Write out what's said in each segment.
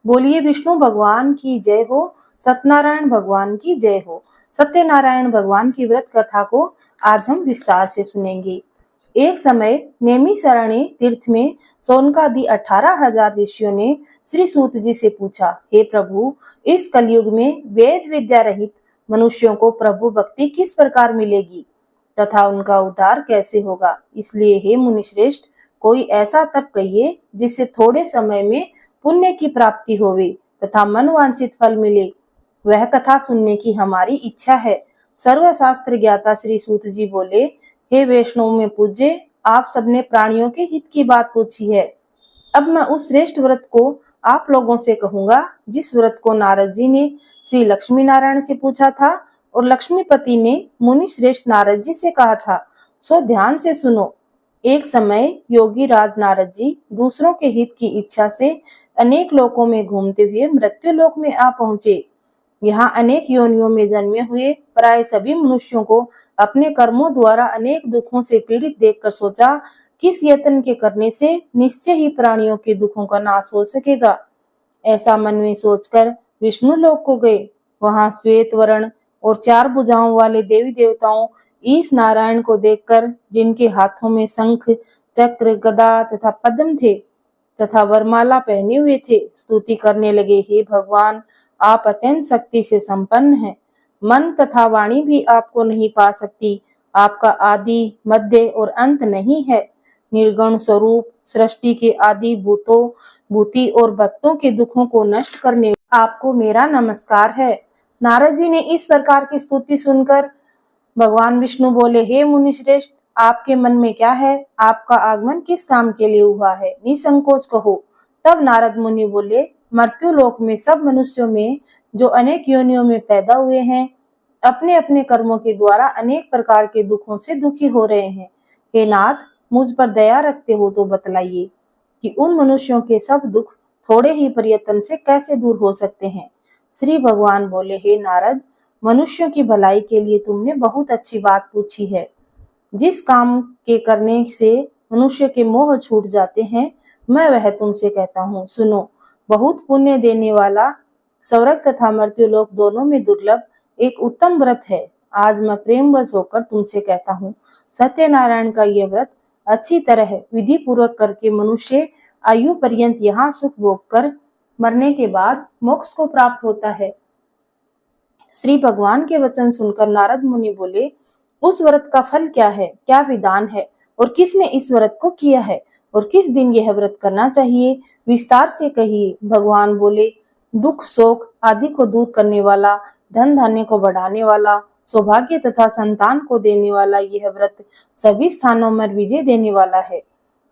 बोलिए विष्णु भगवान की जय हो, सत्यनारायण भगवान की जय हो। सत्यनारायण भगवान की व्रत कथा को आज हम विस्तार से सुनेंगे। एक समय नेमिषारण्य तीर्थ में सोनकादि 18,000 ऋषियों ने श्री सूत जी से पूछा, हे प्रभु, इस कलयुग में वेद विद्या रहित मनुष्यों को प्रभु भक्ति किस प्रकार मिलेगी तथा उनका उद्धार कैसे होगा। इसलिए हे मुनिश्रेष्ठ, कोई ऐसा तप कहिए जिससे थोड़े समय में पुण्य की प्राप्ति होवे तथा मनवांछित फल मिले। वह कथा सुनने की हमारी इच्छा है। सर्वशास्त्र ज्ञाता श्री सूत जी बोले, हे वैष्णव में पूज्य, आप सबने प्राणियों के हित की बात पूछी है। अब मैं उस श्रेष्ठ व्रत को आप लोगों से कहूंगा जिस व्रत को नारद जी ने श्री लक्ष्मी नारायण से पूछा था और लक्ष्मीपति ने मुनि श्रेष्ठ नारद जी से कहा था। सो ध्यान से सुनो। एक समय योगी राज नारद जी दूसरों के हित की इच्छा से अनेक लोकों में घूमते हुए मृत्यु लोक में आ पहुंचे। यहाँ अनेक योनियों में जन्मे हुए प्राय सभी मनुष्यों को अपने कर्मों द्वारा अनेक दुखों से पीड़ित देखकर सोचा, किस यत्न के करने से निश्चय ही प्राणियों के दुखों का नाश हो सकेगा। ऐसा मन में सोचकर विष्णु लोक को गए। वहां श्वेत वर्ण और 4 भुजाओं वाले देवी देवताओं ईश नारायण को देखकर, जिनके हाथों में शंख, चक्र, गदा तथा पद्म थे तथा वरमाला पहने हुए थे, स्तुति करने लगे, हे भगवान, आप अत्यंत शक्ति से संपन्न हैं। मन तथा वाणी भी आपको नहीं पा सकती। आपका आदि, मध्य और अंत नहीं है। निर्गुण स्वरूप सृष्टि के आदि भूतों, भूति और भक्तों के दुखों को नष्ट करने आपको मेरा नमस्कार है। नारद जी ने इस प्रकार की स्तुति सुनकर भगवान विष्णु बोले, हे मुनिश्रेष्ठ, आपके मन में क्या है? आपका आगमन किस काम के लिए हुआ है? निसंकोच कहो। तब नारद मुनि बोले, मृत्यु लोक में सब मनुष्यों में जो अनेक योनियों में पैदा हुए हैं, अपने अपने कर्मों के द्वारा अनेक प्रकार के दुखों से दुखी हो रहे हैं। हे नाथ, मुझ पर दया रखते हो तो बतलाइए कि उन मनुष्यों के सब दुख थोड़े ही प्रयत्न से कैसे दूर हो सकते हैं। श्री भगवान बोले, हे नारद, मनुष्यों की भलाई के लिए तुमने बहुत अच्छी बात पूछी है। जिस काम के करने से मनुष्य के मोह छूट जाते हैं, मैं वह तुमसे कहता हूँ, सुनो। बहुत पुण्य देने वाला स्वर्ग तथा मर्त्युलोक दोनों में दुर्लभ एक उत्तम व्रत है। आज मैं प्रेमवश होकर तुमसे कहता हूँ, सत्यनारायण का यह व्रत अच्छी तरह विधि पूर्वक करके मनुष्य आयु पर्यंत यहाँ सुख भोग कर मरने के बाद मोक्ष को प्राप्त होता है। श्री भगवान के वचन सुनकर नारद मुनि बोले, उस व्रत का फल क्या है, क्या विधान है और किसने इस व्रत को किया है और किस दिन यह व्रत करना चाहिए, विस्तार से कहिए। भगवान बोले, दुख शोक आदि को दूर करने वाला, धन धान्य को बढ़ाने वाला, सौभाग्य तथा संतान को देने वाला यह व्रत सभी स्थानों में विजय देने वाला है।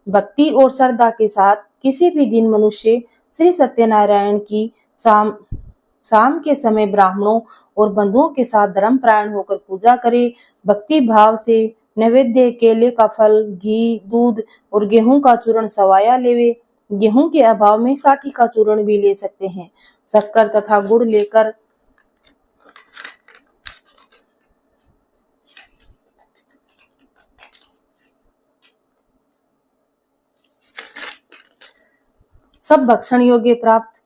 भक्ति और श्रद्धा के साथ किसी भी दिन मनुष्य श्री सत्यनारायण की शाम के समय ब्राह्मणों और बंधुओं के साथ धर्मपरायण होकर पूजा करे। भक्ति भाव से नैवेद्य, केले का फल, घी, दूध और गेहूं का चूर्ण सवाया लेवे। गेहूं के अभाव में साठी का चूर्ण भी ले सकते हैं। शक्कर तथा गुड़ लेकर सब भक्षण योग्य प्राप्त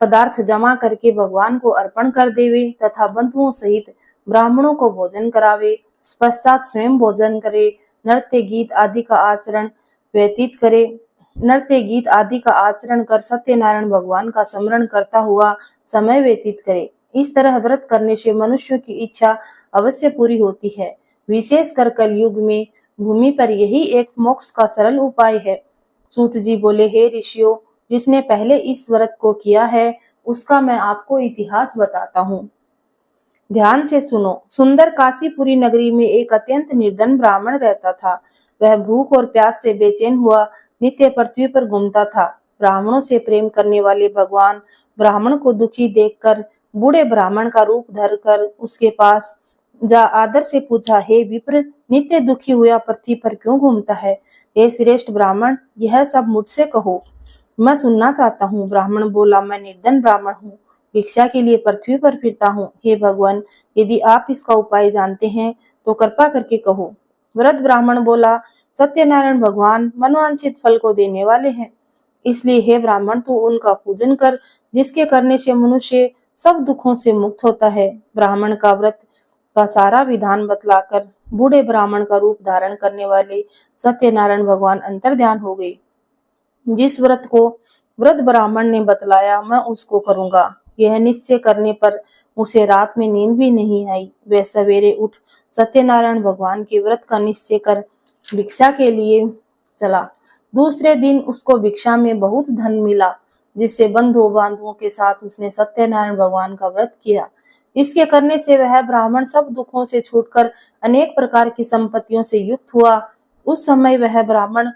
पदार्थ जमा करके भगवान को अर्पण कर देवे तथा बंधुओं सहित ब्राह्मणों को भोजन करावे। पश्चात स्वयं भोजन करे। नृत्य गीत आदि का आचरण व्यतीत करे। नृत्य गीत आदि का आचरण कर सत्यनारायण भगवान का स्मरण करता हुआ समय व्यतीत करे। इस तरह व्रत करने से मनुष्य की इच्छा अवश्य पूरी होती है। विशेषकर कलयुग में भूमि पर यही एक मोक्ष का सरल उपाय है। सूत जी बोले, हे ऋषियों, जिसने पहले इस व्रत को किया है उसका मैं आपको इतिहास बताता हूँ। ध्यान से सुनो। सुंदर काशीपुरी नगरी में एक अत्यंत निर्धन ब्राह्मण रहता था। वह भूख और प्यास से बेचैन हुआ नित्य पृथ्वी पर घूमता था। ब्राह्मणों से प्रेम करने वाले भगवान ब्राह्मण को दुखी देखकर बूढ़े ब्राह्मण का रूप धरकर उसके पास जा आदर से पूछा, हे विप्र, नित्य दुखी हुआ पृथ्वी पर क्यों घूमता है? हे श्रेष्ठ ब्राह्मण, यह सब मुझसे कहो, मैं सुनना चाहता हूँ। ब्राह्मण बोला, मैं निर्धन ब्राह्मण हूँ, भिक्षा के लिए पृथ्वी पर फिरता हूँ। हे भगवान, यदि आप इसका उपाय जानते हैं तो कृपा करके कहो। वृद्ध ब्राह्मण बोला, सत्यनारायण भगवान मनवांछित फल को देने वाले हैं। इसलिए हे ब्राह्मण, तू उनका पूजन कर, जिसके करने से मनुष्य सब दुखों से मुक्त होता है। ब्राह्मण का व्रत का सारा विधान बतलाकर बूढ़े ब्राह्मण का रूप धारण करने वाले सत्यनारायण भगवान अंतर्ध्यान हो गए। जिस व्रत को वृद्ध ब्राह्मण ने बतलाया, मैं उसको करूंगा, यह निश्चय करने पर उसे रात में नींद भी नहीं आई। वह सवेरे उठ सत्यनारायण भगवान के व्रत का निश्चय कर भिक्षा के लिए चला। दूसरे दिन उसको भिक्षा में बहुत धन मिला, जिससे बंधु बांधुओं के साथ उसने सत्यनारायण भगवान का व्रत किया। इसके करने से वह ब्राह्मण सब दुखों से छूटकर अनेक प्रकार की संपत्तियों से युक्त हुआ। उस समय वह ब्राह्मण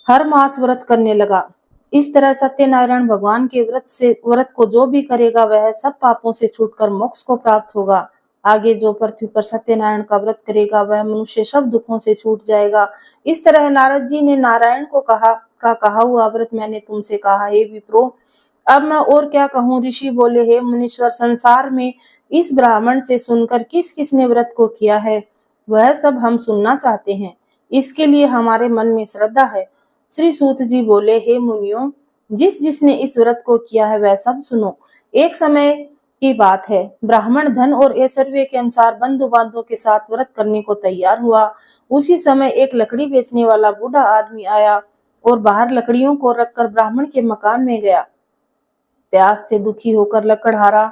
हर मास व्रत करने लगा। इस तरह सत्यनारायण भगवान के व्रत को जो भी करेगा, वह सब पापों से छूटकर मोक्ष को प्राप्त होगा। आगे जो पृथ्वी पर सत्यनारायण का व्रत करेगा, वह मनुष्य सब दुखों से छूट जाएगा। इस तरह नारद जी ने नारायण को कहा हुआ व्रत मैंने तुमसे कहा। हे विप्रो, अब मैं और क्या कहूँ। ऋषि बोले, हे मुनीश्वर, संसार में इस ब्राह्मण से सुनकर किस किसने व्रत को किया है, वह सब हम सुनना चाहते हैं। इसके लिए हमारे मन में श्रद्धा है। श्री सूत जी बोले, हे मुनियों, जिसने इस व्रत को किया है वह सब सुनो। एक समय की बात है, ब्राह्मण धन और ऐश्वर्य के अनुसार बंधु बांधवों के साथ व्रत करने को तैयार हुआ। उसी समय एक लकड़ी बेचने वाला बूढ़ा आदमी आया और बाहर लकड़ियों को रखकर ब्राह्मण के मकान में गया। प्यास से दुखी होकर लकड़हारा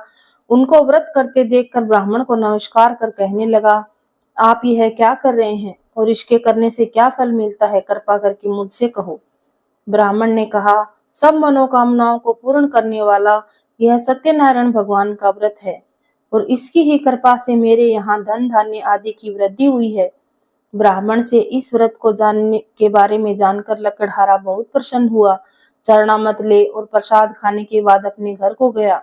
उनको व्रत करते देखकर ब्राह्मण को नमस्कार कर कहने लगा, आप यह क्या कर रहे हैं और इसके करने से क्या फल मिलता है, कृपा करके मुझसे कहो। ब्राह्मण ने कहा, सब मनोकामनाओं को पूर्ण करने वाला यह सत्यनारायण भगवान का व्रत है और इसकी ही कृपा से मेरे यहाँ धन धान्य आदि की वृद्धि हुई है। ब्राह्मण से इस व्रत को जानने के बारे में जानकर लकड़हारा बहुत प्रसन्न हुआ। चरणामत ले और प्रसाद खाने के बाद अपने घर को गया।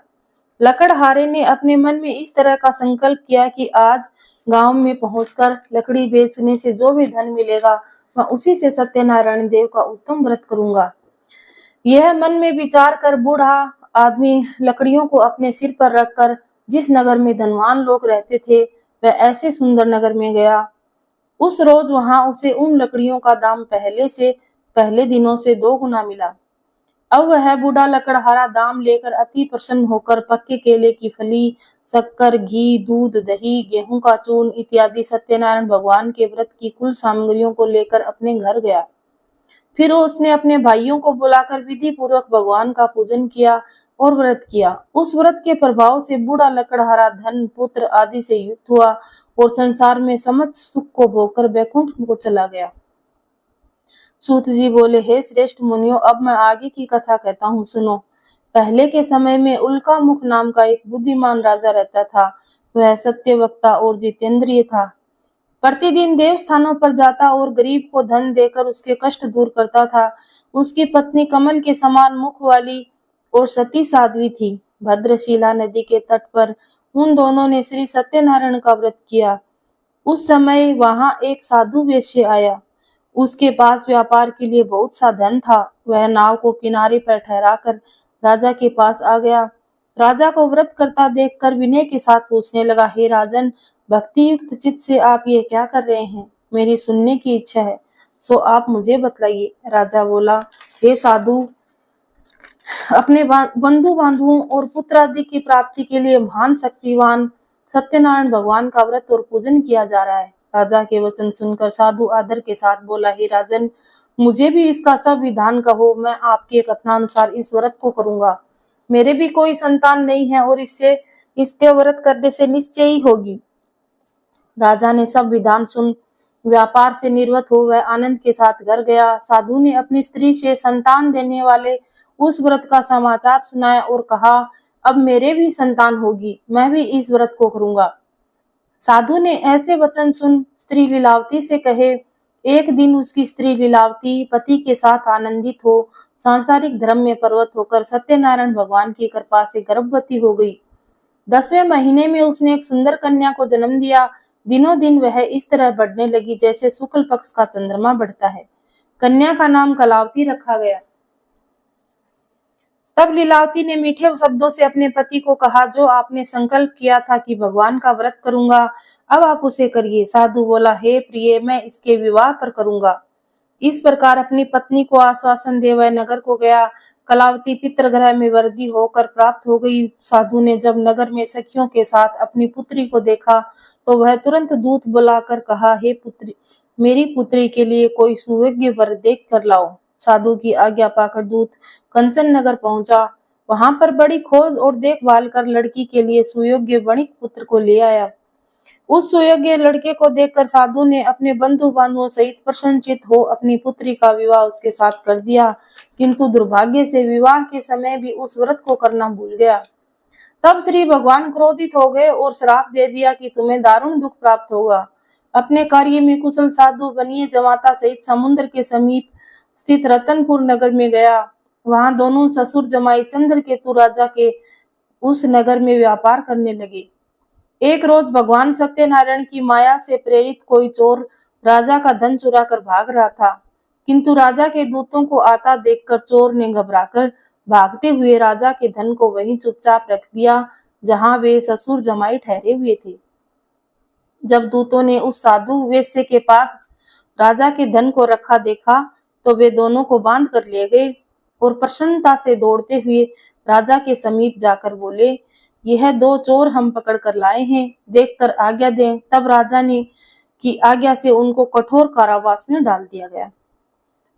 लकड़हारे ने अपने मन में इस तरह का संकल्प किया कि आज गांव में पहुंचकर लकड़ी बेचने से जो भी धन मिलेगा, मैं उसी से सत्यनारायण देव का उत्तम व्रत करूंगा। यह मन में विचार कर बूढ़ा आदमी लकड़ियों को अपने सिर पर रखकर जिस नगर में धनवान लोग रहते थे, वह ऐसे सुंदर नगर में गया। उस रोज वहां उसे उन लकड़ियों का दाम पहले दिनों से 2 गुना मिला। अब वह बूढ़ा लकड़हारा दाम लेकर अति प्रसन्न होकर पक्के केले की फली, शक्कर, घी, दूध, दही, गेहूं का चूर्ण इत्यादि सत्यनारायण भगवान के व्रत की कुल सामग्रियों को लेकर अपने घर गया। फिर उसने अपने भाइयों को बुलाकर विधि पूर्वक भगवान का पूजन किया और व्रत किया। उस व्रत के प्रभाव से बूढ़ा लकड़हारा धन, पुत्र आदि से युक्त हुआ और संसार में समस्त सुख को भोगकर वैकुंठ को चला गया। सूत जी बोले, हे श्रेष्ठ मुनियों, अब मैं आगे की कथा कहता हूँ, सुनो। पहले के समय में उल्का मुख नाम का एक बुद्धिमान राजा रहता था। वह सत्यवक्ता और जितेंद्रिय था। प्रतिदिन देवस्थानों पर जाता और गरीब को धन देकर उसके कष्ट दूर करता था। उसकी पत्नी कमल के समान मुख वाली और सती साध्वी थी। भद्रशिला नदी के तट पर उन दोनों ने श्री सत्यनारायण का व्रत किया। उस समय वहां एक साधु वेश्य आया। उसके पास व्यापार के लिए बहुत सा धन था। वह नाव को किनारे पर ठहराकर राजा के पास आ गया। राजा को व्रत करता देखकर विनय के साथ पूछने लगा, हे राजन, भक्ति युक्त चित्त से आप ये क्या कर रहे हैं? मेरी सुनने की इच्छा है, सो आप मुझे बतलाइए। राजा बोला, हे साधु, अपने बंधु बांधुओं और पुत्र आदि की प्राप्ति के लिए महान शक्तिवान सत्यनारायण भगवान का व्रत और पूजन किया जा रहा है। राजा के वचन सुनकर साधु आदर के साथ बोला, हे राजन, मुझे भी इसका सब विधान कहो, मैं आपके कथनानुसार इस व्रत को करूंगा। मेरे भी कोई संतान नहीं है और इसके व्रत करने से निश्चय ही होगी। राजा ने सब विधान सुन व्यापार से निर्वत हो वह आनंद के साथ घर गया। साधु ने अपनी स्त्री से संतान देने वाले उस व्रत का समाचार सुनाया और कहा, अब मेरे भी संतान होगी, मैं भी इस व्रत को करूंगा। साधु ने ऐसे वचन सुन स्त्री लीलावती से कहे। एक दिन उसकी स्त्री लीलावती पति के साथ आनंदित हो सांसारिक धर्म में पर्वत होकर सत्यनारायण भगवान की कृपा से गर्भवती हो गई। 10वें महीने में उसने एक सुंदर कन्या को जन्म दिया। दिनों दिन वह इस तरह बढ़ने लगी जैसे शुक्ल पक्ष का चंद्रमा बढ़ता है। कन्या का नाम कलावती रखा गया। तब लीलावती ने मीठे शब्दों से अपने पति को कहा, जो आपने संकल्प किया था कि भगवान का व्रत करूंगा, अब आप उसे करिए। साधु बोला, हे प्रिय, मैं इसके विवाह पर करूंगा। इस प्रकार अपनी पत्नी को आश्वासन दे वह नगर को गया। कलावती पितृगृह में वृद्धि होकर प्राप्त हो गई। साधु ने जब नगर में सखियों के साथ अपनी पुत्री को देखा तो वह तुरंत दूत बुलाकर कहा, हे पुत्री, मेरी पुत्री के लिए कोई सुयोग्य वर देख कर लाओ। साधु की आज्ञा पाकर दूत कंचन नगर पहुंचा। वहां पर बड़ी खोज और देखभाल कर लड़की के लिए सुयोग्य वणिक पुत्र को ले आया। उस सुयोग्य लड़के को देखकर साधु ने अपने बंधु बांधुओं सहित प्रसन्नचित हो अपनी पुत्री का विवाह उसके साथ कर दिया, किंतु दुर्भाग्य से विवाह के समय भी उस व्रत को करना भूल गया। तब श्री भगवान क्रोधित हो गए और श्राप दे दिया कि तुम्हें दारुण दुख प्राप्त होगा। अपने कार्य में कुशल साधु बनिए जमाता सहित समुद्र के समीप स्थित रतनपुर नगर में गया। वहां दोनों ससुर जमाई चंद्रकेतु राजा के उस नगर में व्यापार करने लगे। एक रोज भगवान सत्यनारायण की माया से प्रेरित कोई चोर राजा का धन चुरा कर भाग रहा था, किंतु राजा के दूतों को आता देखकर चोर ने घबराकर भागते हुए राजा के धन को वहीं चुपचाप रख दिया जहां वे ससुर जमाई ठहरे हुए थे। जब दूतों ने उस साधु वेश्य के पास राजा के धन को रखा देखा तो वे दोनों को बांध कर ले गए और प्रसन्नता से दौड़ते हुए राजा के समीप जाकर बोले, यह दो चोर हम पकड़ कर लाए हैं, देखकर आज्ञा दें। तब राजा ने की आज्ञा से उनको कठोर कारावास में डाल दिया गया।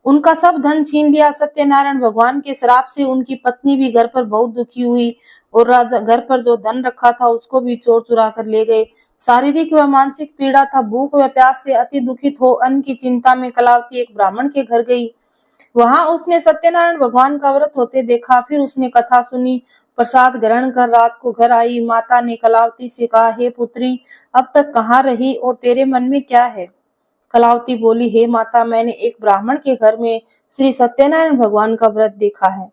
उनका सब धन छीन लिया। सत्यनारायण भगवान के श्राप से उनकी पत्नी भी घर पर बहुत दुखी हुई और राजा घर पर जो धन रखा था उसको भी चोर चुरा कर ले गए। शारीरिक व मानसिक पीड़ा था। भूख व प्यास से अति दुखित हो अन्न की चिंता में कलावती एक ब्राह्मण के घर गई। वहां उसने सत्यनारायण भगवान का व्रत होते देखा। फिर उसने कथा सुनी, प्रसाद ग्रहण कर रात को घर आई। माता ने कलावती से कहा, हे पुत्री, अब तक कहाँ रही और तेरे मन में क्या है? कलावती बोली, हे माता, मैंने एक ब्राह्मण के घर में श्री सत्यनारायण भगवान का व्रत देखा है।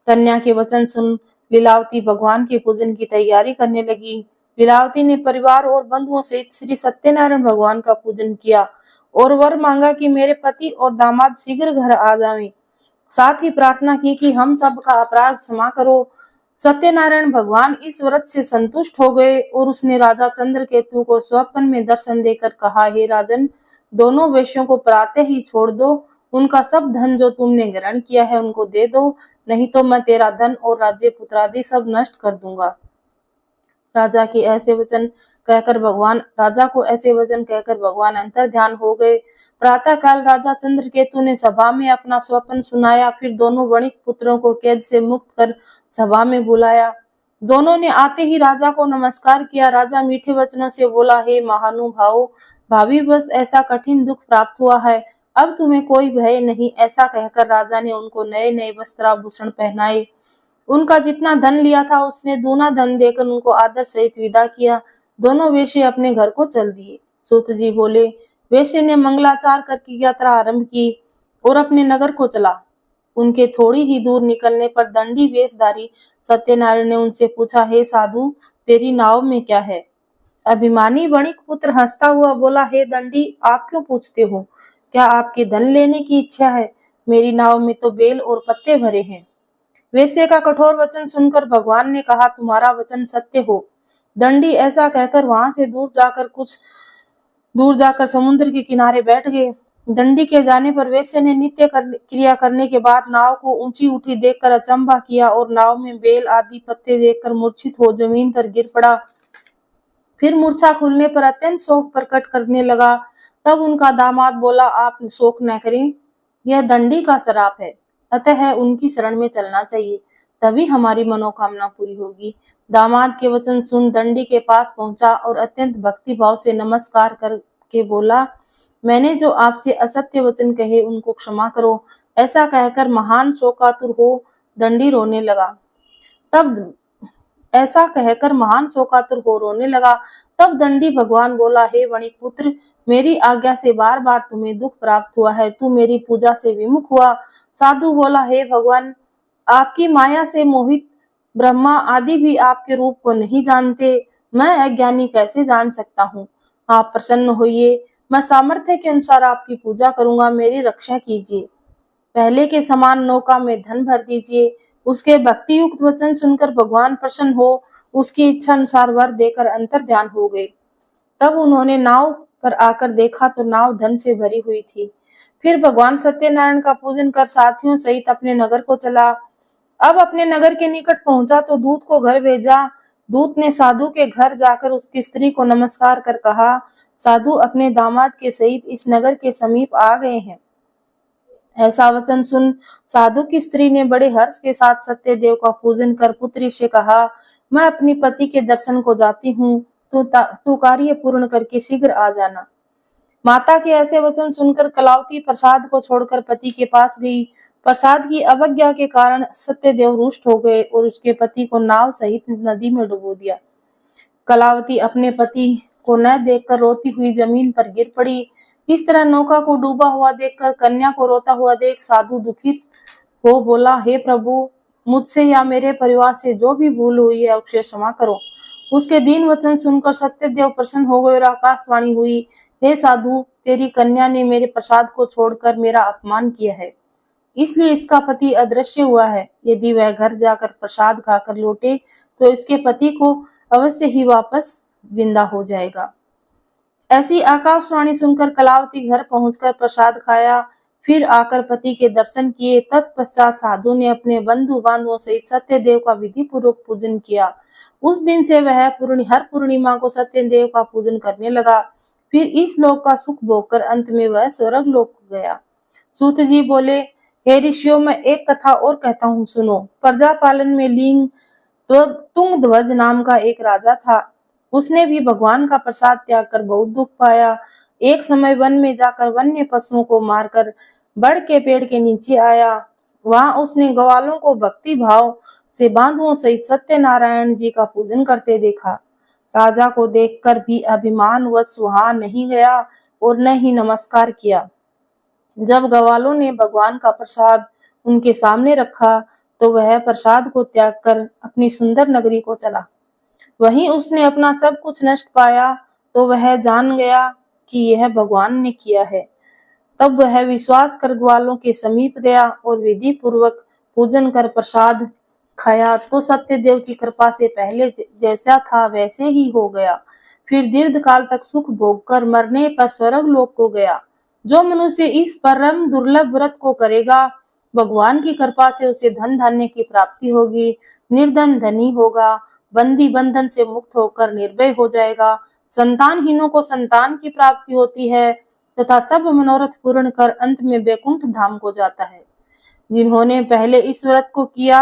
कन्या के वचन सुन लीलावती भगवान के पूजन की तैयारी करने लगी। लीलावती ने परिवार और बंधुओं सहित श्री सत्यनारायण भगवान का पूजन किया और वर मांगा कि मेरे पति और दामाद शीघ्र घर आ जाएं। साथ ही प्रार्थना की कि हम सब का अपराध क्षमा करो। सत्यनारायण भगवान इस व्रत से संतुष्ट हो गए और उसने राजा चंद्रकेतु को स्वप्न में दर्शन देकर कहा, हे राजन, दोनों वेश्यों को प्रातः ही छोड़ दो। उनका सब धन जो तुमने ग्रहण किया है उनको दे दो, नहीं तो मैं तेरा धन और राज्य पुत्रादि सब नष्ट कर दूंगा। राजा को ऐसे वचन कहकर भगवान अंतर ध्यान हो गए। प्रातः काल राजा चंद्रकेतु ने सभा में अपना स्वप्न सुनाया। फिर दोनों वणिक पुत्रों को कैद से मुक्त कर सभा में बुलाया। दोनों ने आते ही राजा को नमस्कार किया। राजा मीठे वचनों से बोला, हे महानुभाव, भाभी बस ऐसा कठिन दुख प्राप्त हुआ है, अब तुम्हें कोई भय नहीं। ऐसा कहकर राजा ने उनको नए नए वस्त्राभूषण पहनाए। उनका जितना धन लिया था उसने दूना धन देकर उनको आदर सहित विदा किया। दोनों वेश्ये अपने घर को चल दिए। सूत जी बोले, वेश्ये ने मंगलाचार करके यात्रा आरंभ की और अपने नगर को चला। उनके थोड़ी ही दूर निकलने पर दंडी वेशधारी सत्यनारायण ने उनसे पूछा, हे साधु, तेरी नाव में क्या है? अभिमानी वणिक पुत्र हंसता हुआ बोला, हे दंडी, आप क्यों पूछते हो? क्या आपके धन लेने की इच्छा है? मेरी नाव में तो बेल और पत्ते भरे हैं। वेश्ये का कठोर वचन सुनकर भगवान ने कहा, तुम्हारा वचन सत्य हो। दंडी ऐसा कहकर वहां से कुछ दूर जाकर समुद्र के किनारे बैठ गए। दंडी के जाने पर वेश्ये ने नित्य क्रिया करने के बाद नाव को ऊंची उठी देखकर अचंभा किया और नाव में बेल आदि पत्ते देखकर मूर्छित हो जमीन पर गिर पड़ा। फिर मूर्छा खुलने पर अत्यंत शोक प्रकट करने लगा। तब उनका दामाद बोला, आप शोक न करें, यह दंडी का श्राप है, अतः उनकी शरण में चलना चाहिए, तभी हमारी मनोकामना पूरी होगी। दामाद के वचन सुन दंडी के पास पहुंचा और अत्यंत भक्ति भाव से नमस्कार करके बोला, मैंने जो आपसे असत्य वचन कहे उनको क्षमा करो। ऐसा कहकर महान शोकातुर हो दंडी रोने लगा। तब दंडी भगवान बोला, हे वणिक पुत्र, मेरी आज्ञा से बार बार तुम्हें दुख प्राप्त हुआ है, तू मेरी पूजा से विमुख हुआ। साधु बोला, हे भगवान, आपकी माया से मोहित ब्रह्मा आदि भी आपके रूप को नहीं जानते, मैं अज्ञानी कैसे जान सकता हूँ? आप प्रसन्न होइए, मैं सामर्थ्य के अनुसार आपकी पूजा करूंगा, मेरी रक्षा कीजिए। पहले के समान नौका में धन भर दीजिए। उसके भक्ति युक्त वचन सुनकर भगवान प्रसन्न हो उसकी इच्छा अनुसार वर देकर अंतर ध्यान हो गए। तब उन्होंने नाव पर आकर देखा तो नाव धन से भरी हुई थी। फिर भगवान सत्यनारायण का पूजन कर साथियों सहित अपने नगर को चला। अब अपने नगर के निकट पहुंचा तो दूत को घर भेजा। दूत ने साधु के घर जाकर उसकी स्त्री को नमस्कार कर कहा, साधु अपने दामाद के सहित इस नगर के समीप आ गए हैं। ऐसा वचन सुन साधु की स्त्री ने बड़े हर्ष के साथ सत्यदेव का पूजन कर पुत्री से कहा, मैं अपनी पति के दर्शन को जाती हूँ, तू कार्य पूर्ण करके शीघ्र आ जाना। माता के ऐसे वचन सुनकर कलावती प्रसाद को छोड़कर पति के पास गई। प्रसाद की अवज्ञा के कारण सत्यदेव रुष्ट हो गए और उसके पति को नाव सहित नदी में डुबो दिया। कलावती अपने पति को न देखकर रोती हुई जमीन पर गिर पड़ी। इस तरह नौका को डूबा हुआ देखकर कन्या को रोता हुआ देख साधु दुखित हो बोला, हे प्रभु, मुझसे या मेरे परिवार से जो भी भूल हुई है उसे क्षमा करो। उसके दीन वचन सुनकर सत्यदेव प्रसन्न हो गए और आकाशवाणी हुई, हे साधु, तेरी कन्या ने मेरे प्रसाद को छोड़कर मेरा अपमान किया है, इसलिए इसका पति अदृश्य हुआ है। यदि वह घर जाकर प्रसाद खाकर लौटे तो इसके पति को अवश्य ही वापस जिंदा हो जाएगा। ऐसी आकाशवाणी सुनकर कलावती घर पहुंचकर प्रसाद खाया, फिर आकर पति के दर्शन किए। तत्पश्चात साधु ने अपने बंधु बांधवों सहित सत्यदेव का विधि पूर्वक पूजन किया। उस दिन से वह हर पूर्णिमा को सत्यदेव का पूजन करने लगा। फिर इस लोक का सुख भोगकर अंत में वह स्वर्ग लोक गया। सूत जी बोले, हे ऋषियों, मैं एक कथा और कहता हूँ, सुनो। प्रजा पालन में लिंग तो तुंगध्वज नाम का एक राजा था। उसने भी भगवान का प्रसाद त्याग कर बहुत दुख पाया। एक समय वन में जाकर वन्य पशुओं को मारकर बड़ के पेड़ के नीचे आया। वहां उसने ग्वालों को भक्ति भाव से बांधुओं सहित सत्यनारायण जी का पूजन करते देखा। राजा को देखकर भी अभिमानवश वहां नहीं गया और न ही नमस्कार किया। जब ग्वालों ने भगवान का प्रसाद उनके सामने रखा तो वह प्रसाद को त्याग कर अपनी सुंदर नगरी को चला। वहीं उसने अपना सब कुछ नष्ट पाया तो वह जान गया कि यह भगवान ने किया है। तब वह विश्वास कर ग्वालों के समीप गया और विधि पूर्वक पूजन कर प्रसाद खाया तो सत्यदेव की कृपा से पहले जैसा था वैसे ही हो गया। फिर दीर्घ काल तक सुख भोग कर मरने पर स्वर्ग लोक को गया। जो मनुष्य इस परम दुर्लभ व्रत को करेगा, भगवान की कृपा से उसे धन धान्य की प्राप्ति होगी, निर्धन धनी होगा, बंदी बंधन से मुक्त होकर निर्भय हो जाएगा, संतानहीनों को संतान की प्राप्ति होती है तथा सब मनोरथ पूर्ण कर अंत में वैकुंठ धाम को जाता है। जिन्होंने पहले इस व्रत को किया,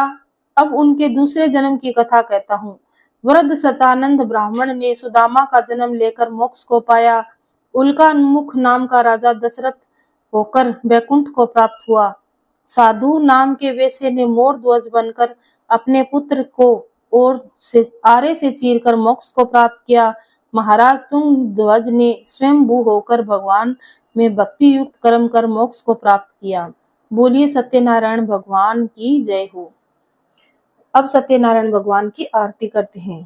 अब उनके दूसरे जन्म की कथा कहता हूँ। वृद्ध सतानंद ब्राह्मण ने सुदामा का जन्म लेकर मोक्ष को पाया। उल्कामुख नाम का राजा दशरथ होकर वैकुंठ को प्राप्त हुआ। साधु नाम के वैश्य ने मोर ध्वज बनकर अपने पुत्र को आरे से चीरकर मोक्ष को प्राप्त किया। महाराज तुंगध्वज ने स्वयंभू होकर भगवान में भक्ति युक्त कर्म कर मोक्ष को प्राप्त किया। बोलिए सत्यनारायण भगवान की जय हो। अब सत्यनारायण भगवान की आरती करते हैं।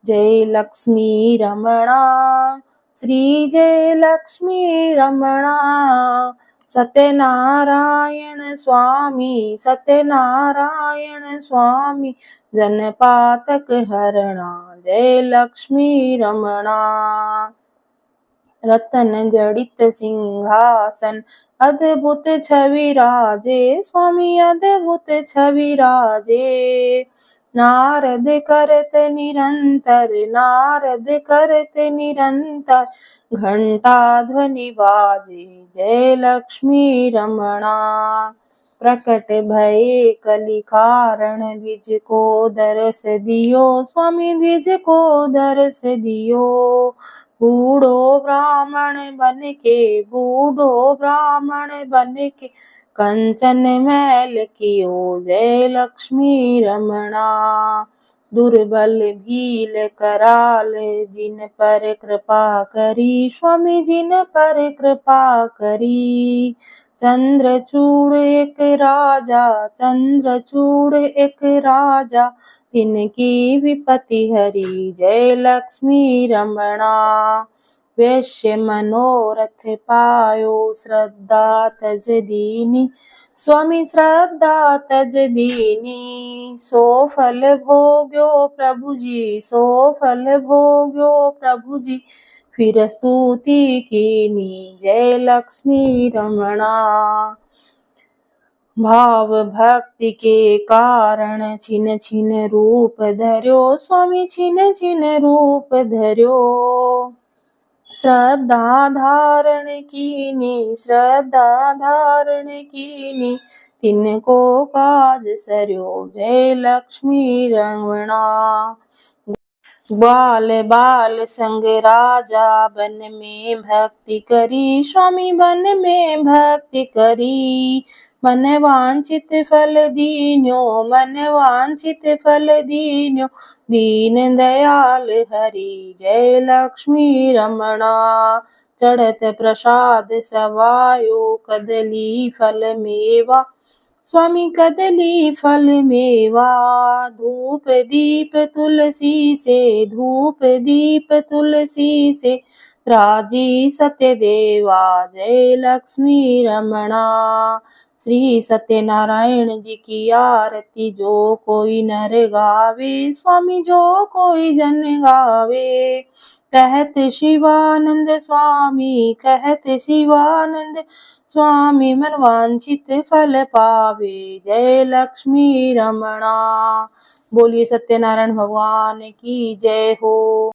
जय लक्ष्मी रमणा, श्री जय लक्ष्मी रमणा, सत्यनारायण स्वामी, सत्यनारायण स्वामी, जनपातक हरणा, जय लक्ष्मी रमणा। रतन जड़ित सिंहासन, अद्भुत छवि राजे, स्वामी अद्भुत छवि राजे। नारद करत निरंतर, नारद करत निरंतर, घंटा ध्वनि बाजे, जय लक्ष्मी रमणा। प्रकट भये कलि कारण, द्विज को दरस दियो, स्वामी द्विज को दरस दियो। बूढ़ो ब्राह्मण बन के, बूढ़ो ब्राह्मण बन के, कंचन मैल कियो, जय लक्ष्मी रमणा। दुर्बल भील कराल, जिन पर कृपा करी, स्वामी जिन पर कृपा करी। चंद्रचूड़ एक राजा, चंद्रचूड़ एक राजा, तिनकी विपत्ति हरी, जय लक्ष्मी रमणा। वैश्य मनोरथ पायो, श्रद्धा तज दीनी, स्वामी श्रद्धा तज दीनी। सो फल भोग्यो प्रभु जी, सो फल भोग्यो प्रभु जी, फिर स्तुति कीनी जय लक्ष्मी रमणा। भाव भक्ति के कारण छिन छिन रूप धर्यो, स्वामी छिन छिन रूप धर्यो। श्रद्धा धारण कीनी, श्रद्धा धारण कीनी, तिनको काज सर्यो जय लक्ष्मी रमणा। ग्वाल बाल संग राजा बन में भक्ति करी, स्वामी बन में भक्ति करी। मन वांछित फल दीन्यो, मन वांछित फल दीन्यो, दीन दयाल हरि जय लक्ष्मी रमणा। चढ़त प्रसाद सवायो, कदली फल मेवा, स्वामी कदली फल मेवा। धूप दीप तुलसी से, धूप दीप तुलसी से, राजी सत्यदेवा जय लक्ष्मी रमणा। श्री सत्यनारायण जी की आरती जो कोई नर गावे, स्वामी जो कोई जन गावे। कहत शिवानंद स्वामी, कहत शिवानंद स्वामी, मन वांछित फल पावे जय लक्ष्मी रमणा। बोलिए सत्यनारायण भगवान की जय हो।